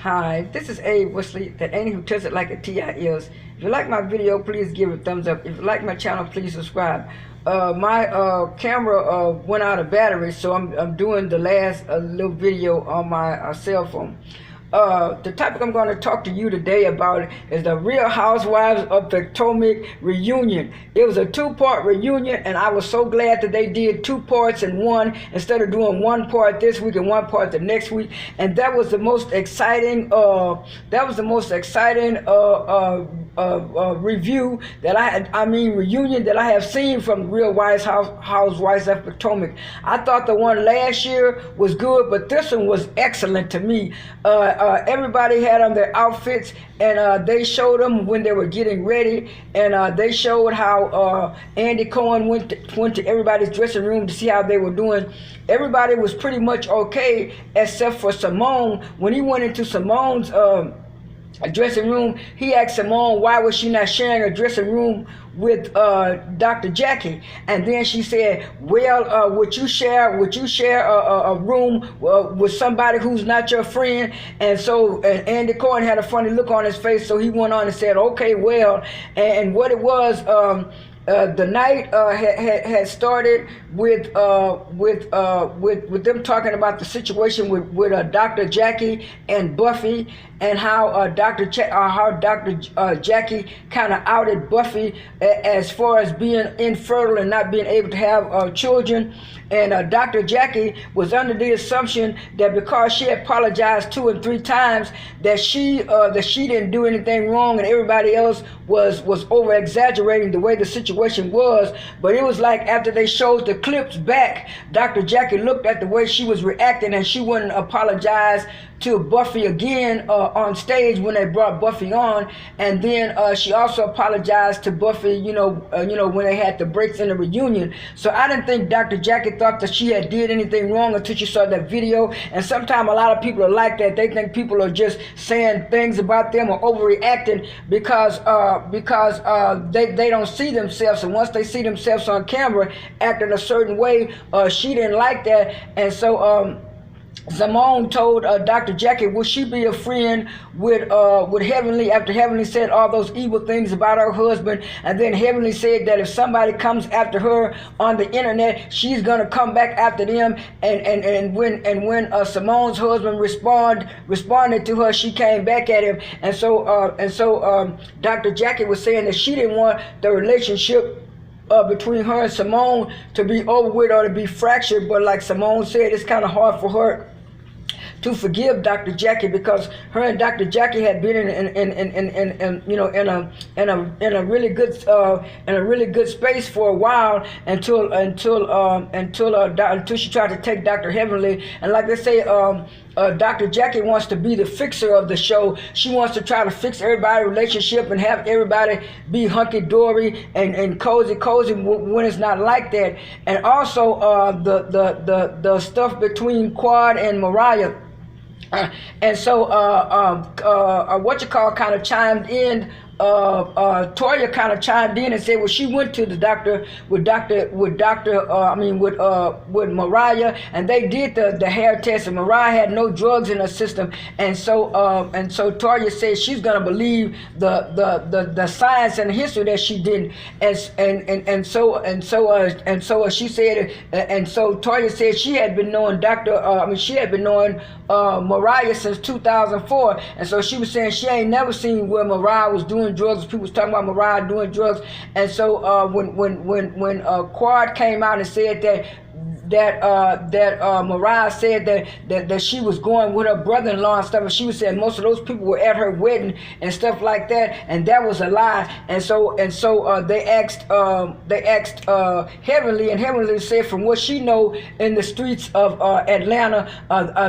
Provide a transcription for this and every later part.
Hi, this is Abe Wesley, that ain't who tells it like a TI is. If you like my video, please give it a thumbs up. If you like my channel, please subscribe. My camera went out of battery, so I'm doing the last little video on my cell phone. The topic I'm going to talk to you today about is the Real Housewives of Potmac reunion. It was a two-part reunion, and I was so glad that they did two parts in one instead of doing one part this week and one part the next week. And that was the most exciting. Review that I had. Reunion that I have seen from Real Housewives of Potomac. I thought the one last year was good, but this one was excellent to me. Everybody had on their outfits, and they showed them when they were getting ready, and they showed how Andy Cohen went to everybody's dressing room to see how they were doing. Everybody was pretty much okay except for Simone. When he went into Simone's dressing room, he asked Simone why was she not sharing a dressing room with Dr. Jackie, and then she said, well, would you share a room with somebody who's not your friend? And so Andy Cohen had a funny look on his face, so he went on and said, okay, well, and what it was, the night had started with them talking about the situation with Dr. Jackie and Buffy, and how Dr. Jackie kind of outed Buffy as far as being infertile and not being able to have children. And Dr. Jackie was under the assumption that because she apologized 2 and 3 times, that she didn't do anything wrong, and everybody else was over exaggerating the way the situation was. But it was like after they showed the clips back, Dr. Jackie looked at the way she was reacting, and she wouldn't apologize to Buffy again on stage when they brought Buffy on. And then she also apologized to Buffy, when they had the breaks in the reunion. So I didn't think Dr. Jackie thought that she had did anything wrong until she saw that video. And sometimes a lot of people are like that. They think people are just saying things about them or overreacting because they don't see themselves. And once they see themselves on camera acting a certain way, she didn't like that. And so Simone told Dr. Jackie, would she be a friend with Heavenly, after Heavenly said all those evil things about her husband, and then Heavenly said that if somebody comes after her on the internet, she's gonna come back after them. And when Simone's husband responded to her, she came back at him. And so Dr. Jackie was saying that she didn't want the relationship between her and Simone to be over with or to be fractured, but like Simone said, it's kind of hard for her to forgive Dr. Jackie because her and Dr. Jackie had been in a really good space for a while until she tried to take Dr. Heavenly. And like they say, Dr. Jackie wants to be the fixer of the show. She wants to try to fix everybody's relationship and have everybody be hunky-dory and cozy when it's not like that. And also the stuff between Quad and Mariah. And so kind of chimed in. Toya kind of chimed in and said, well, she went to the doctor with Mariah, and they did the hair test, and Mariah had no drugs in her system. And so Toya said she's gonna believe the science and the history that she didn't. So she said, and so Toya said she had been knowing Mariah since 2004, and so she was saying she ain't never seen where Mariah was doing drugs. People was talking about Mariah doing drugs. And so when Quad came out and said that Mariah said that she was going with her brother-in-law and stuff, and she was saying most of those people were at her wedding and stuff like that, and that was a lie. And so they asked Heavenly, and Heavenly said from what she know in the streets of Atlanta,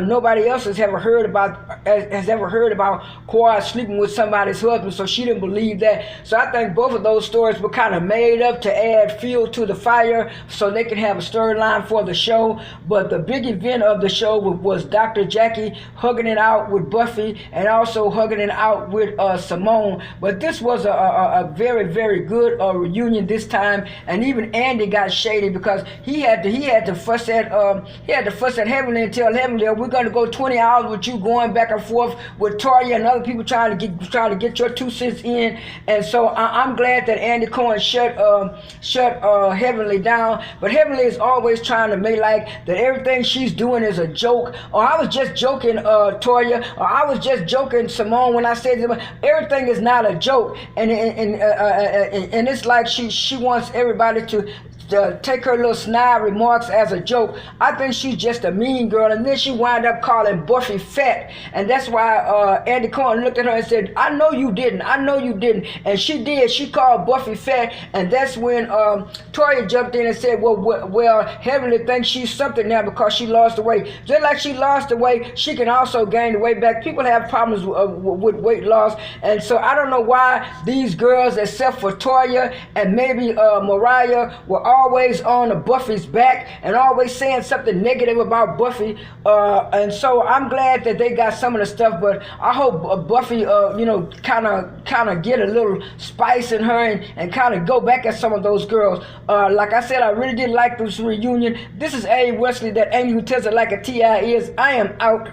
nobody else has ever heard about Quad sleeping with somebody's husband, so she didn't believe that. So I think both of those stories were kind of made up to add fuel to the fire so they can have a storyline for the the show, but the big event of the show was Dr. Jackie hugging it out with Buffy and also hugging it out with Simone. But this was a very, very good reunion this time, and even Andy got shady because he had to fuss at Heavenly and tell Heavenly, we're going to go 20 hours with you going back and forth with Toya and other people trying to get your 2 cents in. And so I'm glad that Andy Cohen shut Heavenly down. But Heavenly is always trying to make like that everything she's doing is a joke, or I was just joking Toya, or I was just joking Simone when I said everything is not a joke. And it's like she wants everybody to take her little snide remarks as a joke. I think she's just a mean girl. And then she wound up calling Buffy fat, and that's why Andy Cohen looked at her and said, I know you didn't, and she did. She called Buffy fat, and that's when Toya jumped in and said, well, Heavenly thinks she's something now because she lost the weight. Just like she lost the weight, she can also gain the weight back. People have problems with weight loss, and so I don't know why these girls, except for Toya and maybe Mariah, were always on Buffy's back and always saying something negative about Buffy. And so I'm glad that they got some of the stuff, but I hope Buffy, kind of get a little spice in her and kind of go back at some of those girls. Like I said, I really did like this reunion. This is A. Wesley, that ain't who tells it like a T.I. is. I am out.